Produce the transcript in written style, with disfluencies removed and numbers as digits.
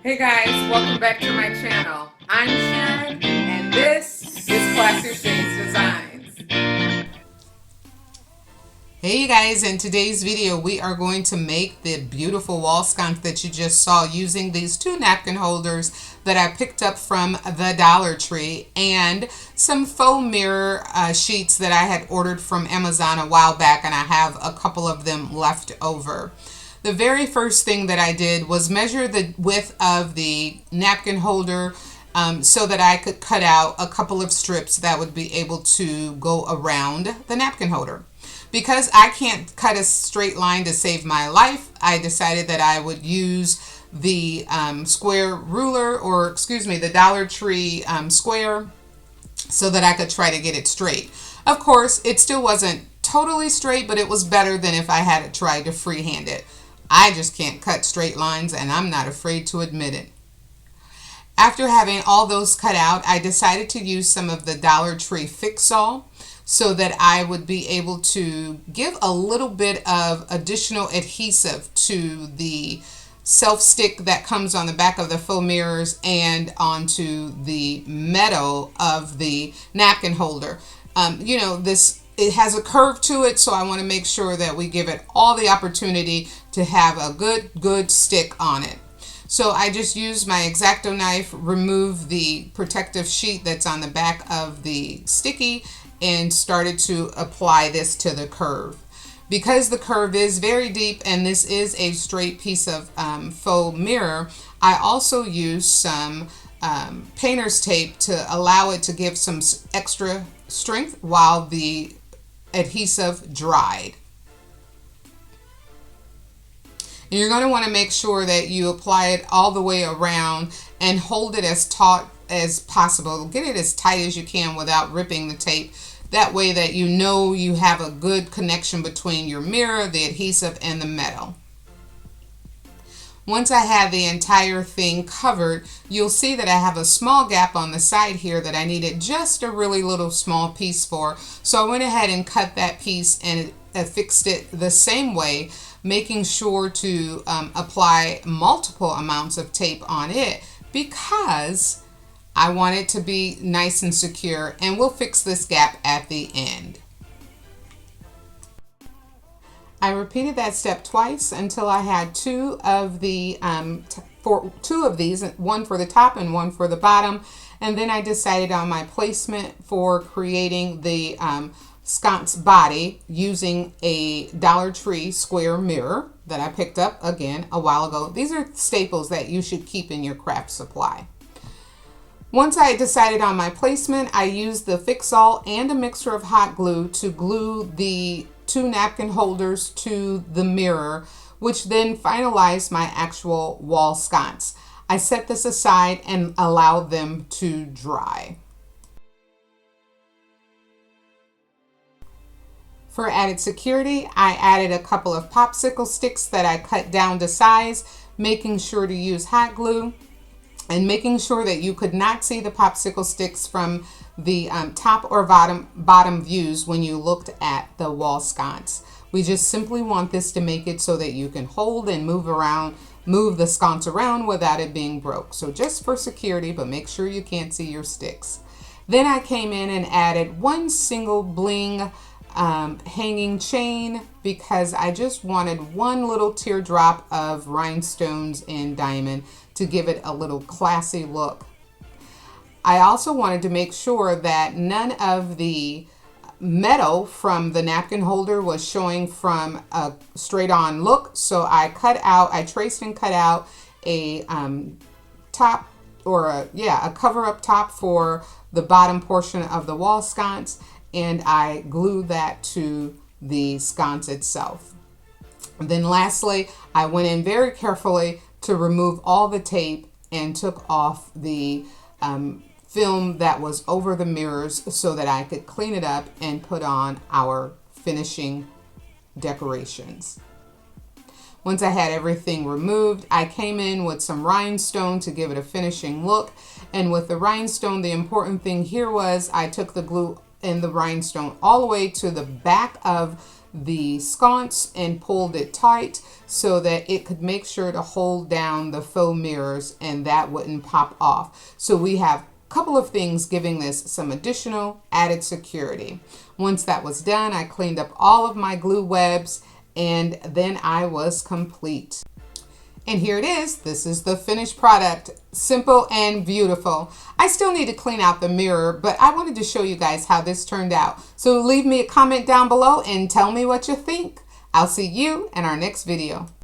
Hey guys, welcome back to my channel. I'm Sharon, and this is Classy Shades Designs. Hey you guys, in today's video we are going to make the beautiful wall sconce that you just saw using these two napkin holders that I picked up from the Dollar Tree and some faux mirror sheets that I had ordered from Amazon a while back, and I have a couple of them left over. The very first thing that I did was measure the width of the napkin holder so that I could cut out a couple of strips that would be able to go around the napkin holder. Because I can't cut a straight line to save my life, I decided that I would use the square ruler, or excuse me, the Dollar Tree square, so that I could try to get it straight. Of course, it still wasn't totally straight, but it was better than if I had tried to freehand it. I just can't cut straight lines, and I'm not afraid to admit it. After having all those cut out, I decided to use some of the Dollar Tree Fix-All so that I would be able to give a little bit of additional adhesive to the self-stick that comes on the back of the faux mirrors and onto the metal of the napkin holder. It has a curve to it, so I want to make sure that we give it all the opportunity to have a good stick on it. So I just used my X-Acto knife, remove the protective sheet that's on the back of the sticky, and started to apply this to the curve. Because the curve is very deep and this is a straight piece of faux mirror, I also used some painter's tape to allow it to give some extra strength while the adhesive dried. And you're going to want to make sure that you apply it all the way around and hold it as taut as possible. Get it as tight as you can without ripping the tape. That way that you know you have a good connection between your mirror, the adhesive, and the metal. Once I have the entire thing covered, you'll see that I have a small gap on the side here that I needed just a really little small piece for. So I went ahead and cut that piece and fixed it the same way, making sure to apply multiple amounts of tape on it because I want it to be nice and secure, and we'll fix this gap at the end. I repeated that step twice until I had two of these, one for the top and one for the bottom, and then I decided on my placement for creating the sconce body using a Dollar Tree square mirror that I picked up again a while ago. These are staples that you should keep in your craft supply. Once I decided on my placement, I used the Fix-All and a mixture of hot glue to glue the two napkin holders to the mirror, which then finalized my actual wall sconce. I set this aside and allowed them to dry. For added security, I added a couple of popsicle sticks that I cut down to size, making sure to use hot glue and making sure that you could not see the popsicle sticks from the top or bottom views when you looked at the wall sconce. We just simply want this to make it so that you can hold and move the sconce around without it being broke. So just for security, but make sure you can't see your sticks. Then I came in and added one single bling hanging chain because I just wanted one little teardrop of rhinestones and diamond to give it a little classy look. I also wanted to make sure that none of the metal from the napkin holder was showing from a straight on look, so I traced and cut out a top, or a cover up top for the bottom portion of the wall sconce, and I glued that to the sconce itself. Then lastly, I went in very carefully to remove all the tape and took off the film that was over the mirrors so that I could clean it up and put on our finishing decorations. Once I had everything removed, I came in with some rhinestone to give it a finishing look. And with the rhinestone, the important thing here was I took the glue and the rhinestone all the way to the back of the sconce and pulled it tight so that it could make sure to hold down the faux mirrors and that wouldn't pop off. So we have a couple of things giving this some additional added security. Once that was done, I cleaned up all of my glue webs and then I was complete. And here it is. This is the finished product. Simple and beautiful. I still need to clean out the mirror, but I wanted to show you guys how this turned out. So leave me a comment down below and tell me what you think. I'll see you in our next video.